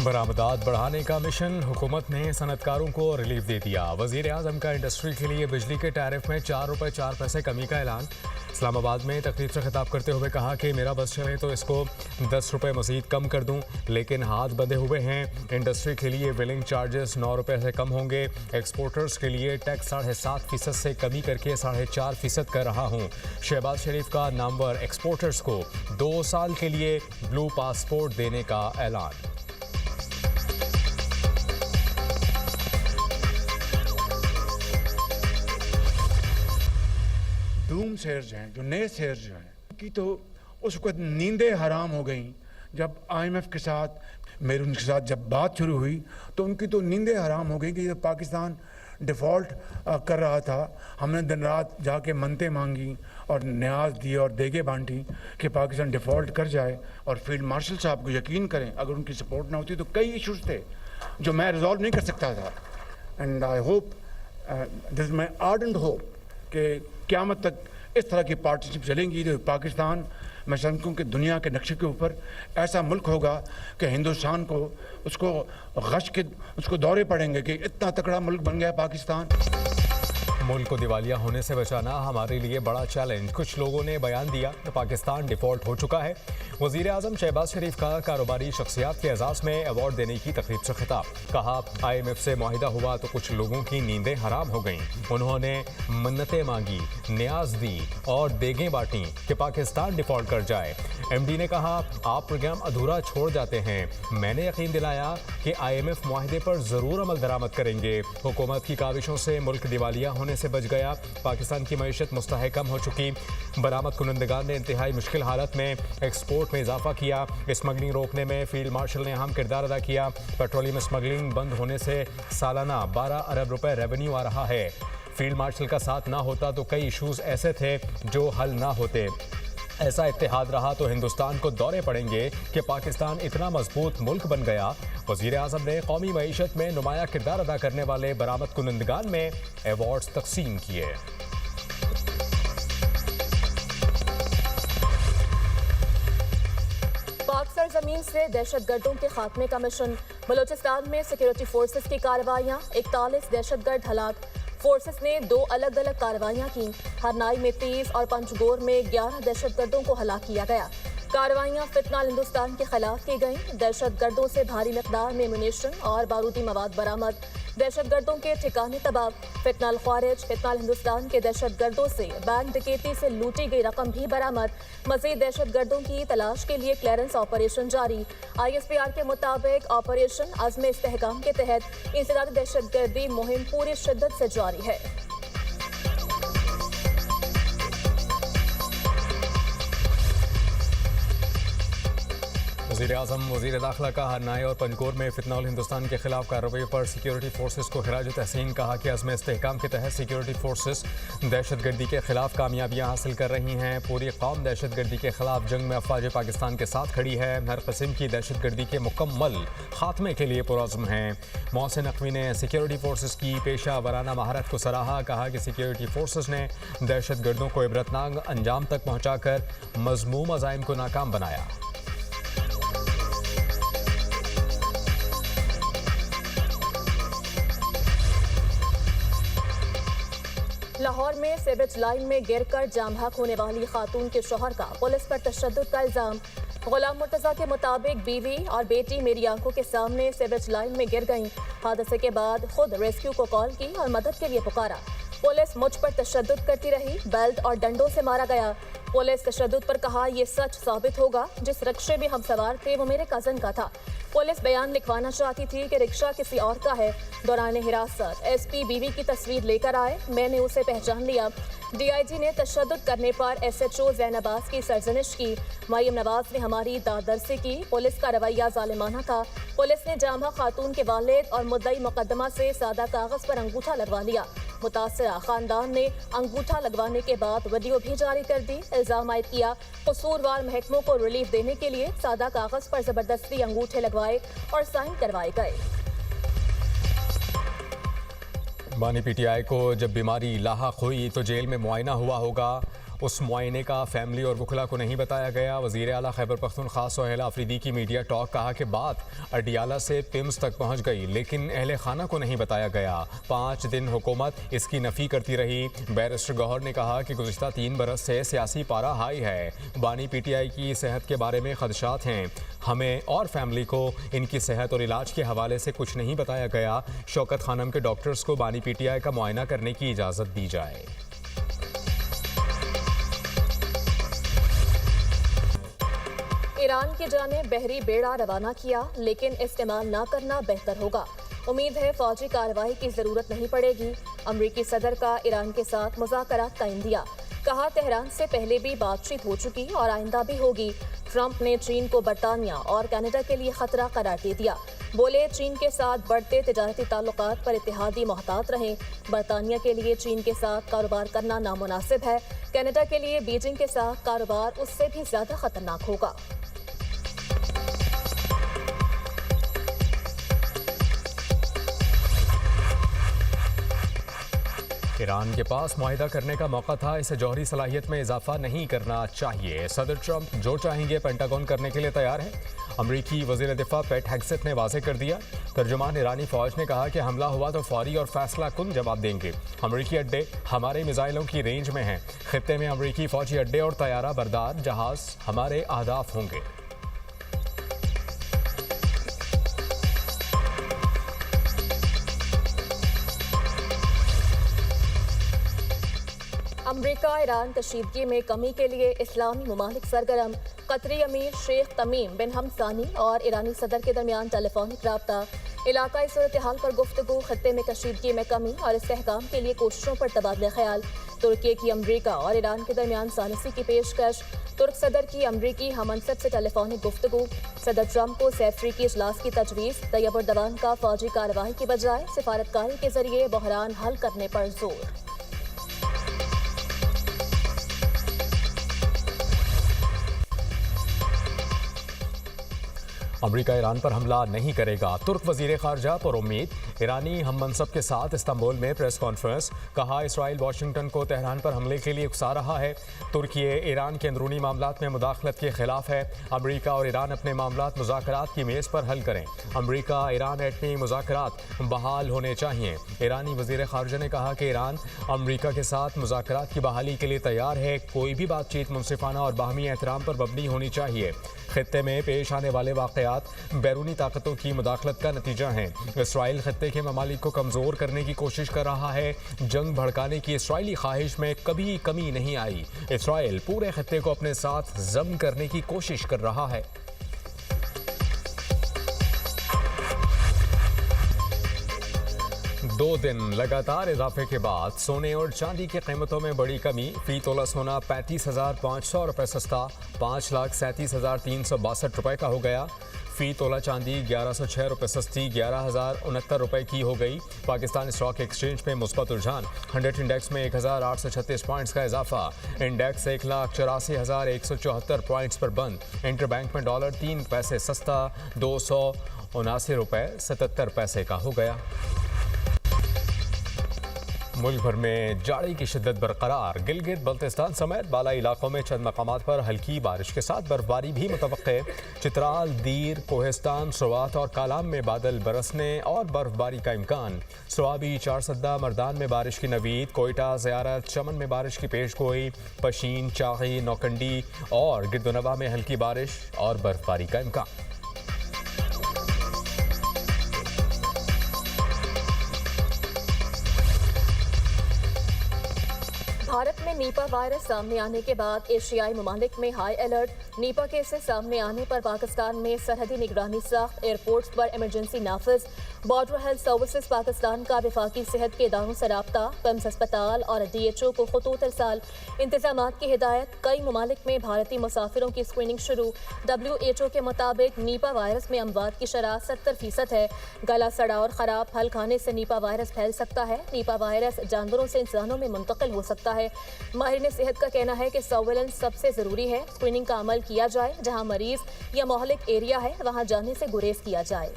बरामदात बढ़ाने का मिशन, हुकूमत ने सनतकारों को रिलीफ दे दिया। वज़ीर आज़म का इंडस्ट्री के लिए बिजली के टैरिफ में 4 रुपये 4 पैसे कमी का ऐलान। इस्लामाबाद में तकरीब से खिताब करते हुए कहा कि मेरा बस चले तो इसको 10 रुपये मज़ीद कम कर दूं, लेकिन हाथ बंधे हुए हैं। इंडस्ट्री के लिए बिलिंग चार्जेस 9 रुपये से कम होंगे। एक्सपोर्टर्स के लिए टैक्स 7.5% से कमी करके 4.5% कर रहा हूँ। शहबाज शरीफ का नामवर एक्सपोर्टर्स को 2 साल के लिए ब्लू पासपोर्ट देने का ऐलान। डूम शेयर्स हैं, जो नए शेयर्स जो हैं कि तो उसको नींदें हराम हो गई। जब IMF के साथ मेरी उनके साथ जब बात शुरू हुई तो उनकी तो नींदें हराम हो गई कि जब पाकिस्तान डिफ़ॉल्ट कर रहा था, हमने दिन रात जाके मनते मांगी और न्याज दिए और देगे बांटी कि पाकिस्तान डिफ़ॉल्ट कर जाए। और फील्ड मार्शल साहब को यकीन करें, अगर उनकी सपोर्ट ना होती तो कई इशूज़ थे जो मैं रिजॉल्व नहीं कर सकता था। And I hope, this my ardent hope कि क़यामत तक इस तरह की पार्टनरशिप चलेंगी तो पाकिस्तान, मैं समझूँ कि दुनिया के नक्शे के ऊपर ऐसा मुल्क होगा कि हिंदुस्तान को उसको गश के उसको दौरे पड़ेंगे कि इतना तगड़ा मुल्क बन गया पाकिस्तान। मुल्क को दिवालिया होने से बचाना हमारे लिए बड़ा चैलेंज, कुछ लोगों ने बयान दिया तो पाकिस्तान डिफ़ॉल्ट हो चुका है। वज़ीर आज़म शहबाज शरीफ का कारोबारी शख्सियात के एजाज़ में अवार्ड देने की तकरीब से खिताब। कहा IMF से मुआहिदा हुआ तो कुछ लोगों की नींदें हराम हो गईं। उन्होंने मन्नतें मांगी, न्याज दी और देगें बांटी कि पाकिस्तान डिफ़ॉल्ट कर जाए। MD ने कहा आप प्रोग्राम अधूरा छोड़ जाते हैं। मैंने यकीन दिलाया कि IMF मुआहिदे पर ज़रूर अमल दरामद करेंगे। हुकूमत की काविशों से मुल्क दिवालिया होने से बच गया। पाकिस्तान की मईशत मुस्तहकम हो चुकी। बरामद कुनंदगान ने इंतहाई मुश्किल हालत में एक्सपोर्ट में इजाफा किया। स्मगलिंग रोकने में फील्ड मार्शल ने अहम किरदार अदा किया। पेट्रोलियम स्मगलिंग बंद होने से सालाना 12 अरब रुपए रेवेन्यू आ रहा है। फील्ड मार्शल का साथ ना होता तो कई इशूज़ ऐसे थे जो हल ना होते। ऐसा इत्तेहाद रहा तो हिंदुस्तान को दौरे पड़ेंगे कि पाकिस्तान इतना मजबूत मुल्क बन गया। वज़ीर आज़म ने कौमी मईशत में नुमाया किरदार अदा करने वाले बरामद कुनंदगान में अवार्ड्स तकसीम किए। पाक सरजमीन से दहशतगर्दों के खात्मे का मिशन। बलोचिस्तान में सिक्योरिटी फोर्सेस की कार्रवाइयाँ, 41 दहशतगर्द हलाक। फोर्सेस ने 2 अलग अलग कार्रवाइयाँ की। हरनाई में 30 और पंचगोर में 11 दहशतगर्दों को हलाक किया गया। कार्रवाइयाँ फितनाल हिंदुस्तान के खिलाफ की गईं। दहशतगर्दों से भारी मिकदार में मुनीशन और बारूदी मवाद बरामद। दहशतगर्दों के ठिकाने तबाह। फितनाल खारिज, फितनाल हिंदुस्तान के दहशतगर्दों से बैंक डकैती से लूटी गई रकम भी बरामद। मजीद दहशतगर्दों की तलाश के लिए क्लियरेंस ऑपरेशन जारी। ISPR के मुताबिक ऑपरेशन अज़्म इस्तेहकाम के तहत इंसदादी दहशतगर्दी मुहिम पूरी शिद्दत से जारी है। वज़ीर आज़म वज़ीर दाखिला का हरनाई और पंजगोर में फितनाल हिंदुस्तान के खिलाफ कार्रवाई पर सिक्योरिटी फोर्सेस को खिराज तहसीन। कहा कि अज़्म इस्तेहकाम के तहत सिक्योरिटी फोर्सेस दहशतगर्दी के खिलाफ कामयाबियाँ हासिल कर रही हैं। पूरी कौम दहशतगर्दी के खिलाफ जंग में अफवाज पाकिस्तान के साथ खड़ी है। हर किस्म की दहशतगर्दी के मुकम्मल खात्मे के लिए पुरअज़्म हैं। मोहसिन नकवी ने सिक्योरिटी फोर्सेस की पेशा वराना महारत को सराहा। कहा कि सिक्योरिटी फोर्सेस ने दहशतगर्दों को इबरतनाक अंजाम तक पहुँचा कर मज़मूम अज़ाइम को नाकाम बनाया। लाहौर में सेवेज लाइन में गिरकर जाम हक होने वाली खातून के शौहर का पुलिस पर तशद्दुद का इल्जाम। गुलाम मुर्तज़ा के मुताबिक बीवी और बेटी मेरी आंखों के सामने सेवेज लाइन में गिर गईं। हादसे के बाद खुद रेस्क्यू को कॉल की और मदद के लिए पुकारा। पुलिस मुझ पर तशद्दुद करती रही, बेल्ट और डंडों से मारा गया। पुलिस तशद्दुद पर कहा यह सच साबित होगा, जिस रिक्शे में हम सवार थे वो मेरे कज़न का था। पुलिस बयान लिखवाना चाहती थी कि रिक्शा किसी और का है। दौरान हिरासत SP बीवी की तस्वीर लेकर आए, मैंने उसे पहचान लिया। DIG ने तशद्दुद करने पर SHO ज़ैनबाज की सरजनिश की। मरियम नवाज ने हमारी दादरसी की। पुलिस का रवैया जालिमाना था। पुलिस ने जामहा खातून के वालिद और मुद्दई मुकदमा से सादा कागज पर अंगूठा लगवा लिया। मुतासरा खानदान ने अंगूठा लगवाने के बाद वीडियो भी जारी कर दी। इल्जाम आयद किया कसूरवार महकमों को रिलीफ देने के लिए सादा कागज पर जबरदस्ती अंगूठे लगवाए और साइन करवाए गए। बानी PTI को जब बीमारी लाहक हुई तो जेल में मुआयना हुआ होगा उस मुआयने का फैमिली और वकला को नहीं बताया गया। वज़ीर आला खैबर पख्तूनख्वा सोहेल आफरीदी की मीडिया टॉक, कहा कि बात अडियाला से पिम्स तक पहुँच गई लेकिन अहले खाना को नहीं बताया गया। 5 दिन हुकूमत इसकी नफ़ी करती रही। बैरिस्टर गौहर ने कहा कि गुज़िश्ता 3 बरस से सियासी पारा हाई है। बानी PTI की सेहत के बारे में खदशात हैं। हमें और फैमिली को इनकी सेहत और इलाज के हवाले से कुछ नहीं बताया गया। शौकत खानम के डॉक्टर्स को बानी PTI का मुआयना करने की इजाज़त दी जाए। ईरान की जानिब बहरी बेड़ा रवाना किया, लेकिन इस्तेमाल ना करना बेहतर होगा। उम्मीद है फौजी कार्रवाई की जरूरत नहीं पड़ेगी। अमरीकी सदर का ईरान के साथ मुज़ाकरात का इंदिया, कहा तेहरान से पहले भी बातचीत हो चुकी और आइंदा भी होगी। ट्रंप ने चीन को बरतानिया और कनाडा के लिए खतरा करार दे दिया। बोले चीन के साथ बढ़ते तिजारती ताल्लुकात पर इत्तेहादी मोहतात रहें। बरतानिया के लिए चीन के साथ कारोबार करना नामुनासिब है। कनाडा के लिए बीजिंग के साथ कारोबार उससे भी ज्यादा खतरनाक होगा। ईरान के पास मुआहिदा करने का मौका था, इसे जौहरी सलाहियत में इजाफा नहीं करना चाहिए। सदर ट्रंप जो चाहेंगे पेंटागन करने के लिए तैयार है। अमरीकी वज़ीर दिफा पेट हेग्सेथ ने वाज़ेह कर दिया। तर्जुमान ईरानी फ़ौज ने कहा कि हमला हुआ तो फौरी और फैसला कुन जवाब देंगे। अमरीकी अड्डे हमारे मिसाइलों की रेंज में हैं। खित्ते में अमरीकी फ़ौजी अड्डे और तैयारा बरदार जहाज़ हमारे अहदाफ होंगे। अमरीका ईरान कशीदगी में कमी के लिए इस्लामी ममालिक सरगर्म। कतरी अमीर शेख तमीम बिन हमसानी और ईरानी सदर के दरमियान टेलीफोनिक रब्ता। इलाकाई सूरत हाल पर गुफ्तगू, खत्ते में कशीदगी में कमी और इस्तेहकाम के लिए कोशिशों पर तबादला ख्याल। तुर्की की अमरीका और ईरान के दरमियान सालिसी की पेशकश। तुर्क सदर की अमरीकी हमनसब से टेलीफोनिक गुफ्तगू। सदर ट्रंप को सैफरी की इजलास की तजवीज़। तैयब उर्दवान का फौजी कार्रवाई की बजाय सिफारतकारी के जरिए बहरान हल करने पर जोर। अमरीका ईरान पर हमला नहीं करेगा, तुर्क वज़ीर ख़ारजा पर उम्मीद। ईरानी हम मनसब के साथ इस्तांबुल में प्रेस कॉन्फ्रेंस, कहा इसराइल वाशिंगटन को तेहरान पर हमले के लिए उकसा रहा है। तुर्की ईरान के अंदरूनी मामलात में मुदाखलत के खिलाफ है। अमरीका और ईरान अपने मामलात मुज़ाकरात की मेज़ पर हल करें। अमरीका ईरान एटमी मुज़ाकरात बहाल होने चाहिए। ईरानी वज़ीर ख़ारजा ने कहा कि ईरान अमरीका के साथ मुज़ाकरात की बहाली के लिए तैयार है। कोई भी बातचीत मुनसिफाना और बाहमी एहतराम पर मबनी होनी चाहिए। खित्ते में पेश आने वाले वाक़यात बैरूनी ताकतों की मुदाखलत का नतीजा हैं। इसराइल खित्ते के ममालिक को कमज़ोर करने की कोशिश कर रहा है। जंग भड़काने की इसराइली ख्वाहिश में कभी कमी नहीं आई। इसराइल पूरे खित्ते को अपने साथ जम करने की कोशिश कर रहा है। दो दिन लगातार इजाफे के बाद सोने और चांदी की कीमतों में बड़ी कमी। फी तोला सोना 35,500 रुपये सस्ता 5,37,362 रुपये का हो गया। फी तोला चांदी 1106 रुपये सस्ती 11,069 रुपये की हो गई। पाकिस्तान स्टॉक एक्सचेंज में मुस्बत रुझान। 100 इंडेक्स में 1,836 पॉइंट्स का इजाफा। इंडेक्स 1,84,174 पॉइंट्स पर बंद। इंटरबैंक में डॉलर 3 पैसे सस्ता 279 रुपये 77 पैसे का हो गया। मुल्क भर में जाड़ी की शिद्दत बरकरार। गिलगित बल्तिस्तान समेत बालाई इलाकों में चंद मकामात पर हल्की बारिश के साथ बर्फबारी भी मुतवक्के। चित्राल, दीर, कोहिस्तान, स्वात और कालाम में बादल बरसने और बर्फबारी का इम्कान। स्वाबी, चारसद्दा, मर्दान में बारिश की नवीद। कोयटा, ज़ियारत, चमन में बारिश की पेश गोई। पशीन, चागी, नौकंडी और गिरदोनवा में हल्की बारिश और बर्फबारी का इम्कान। भारत में नीपा वायरस सामने आने के बाद एशियाई ममालिक में हाई अलर्ट। नीपा केसेस सामने आने पर पाकिस्तान में सरहदी निगरानी सख्त। एयरपोर्ट्स पर इमरजेंसी नाफिज। बॉर्डर हेल्थ सर्विसेज पाकिस्तान का वफाकी सेहत के इदारों से राब्ता। पिम्स अस्पताल और DHO को खतूत इरसाल। इंतजामात की हिदायत। कई ममालिक में भारतीय मुसाफिरों की स्क्रीनिंग शुरू। WHO के मुताबिक नीपा वायरस में अमवात की शरह 70% है। गला सड़ा और ख़राब हल खाने से नीपा वायरस फैल सकता है। नीपा वायरस जानवरों से इंसानों में मुंतकिल हो सकता है। माहिरीन सेहत का कहना है कि सर्वेलेंस सबसे जरूरी है। स्क्रीनिंग का अमल किया जाए। जहां मरीज या मोहलिक एरिया है वहां जाने से गुरेज किया जाए।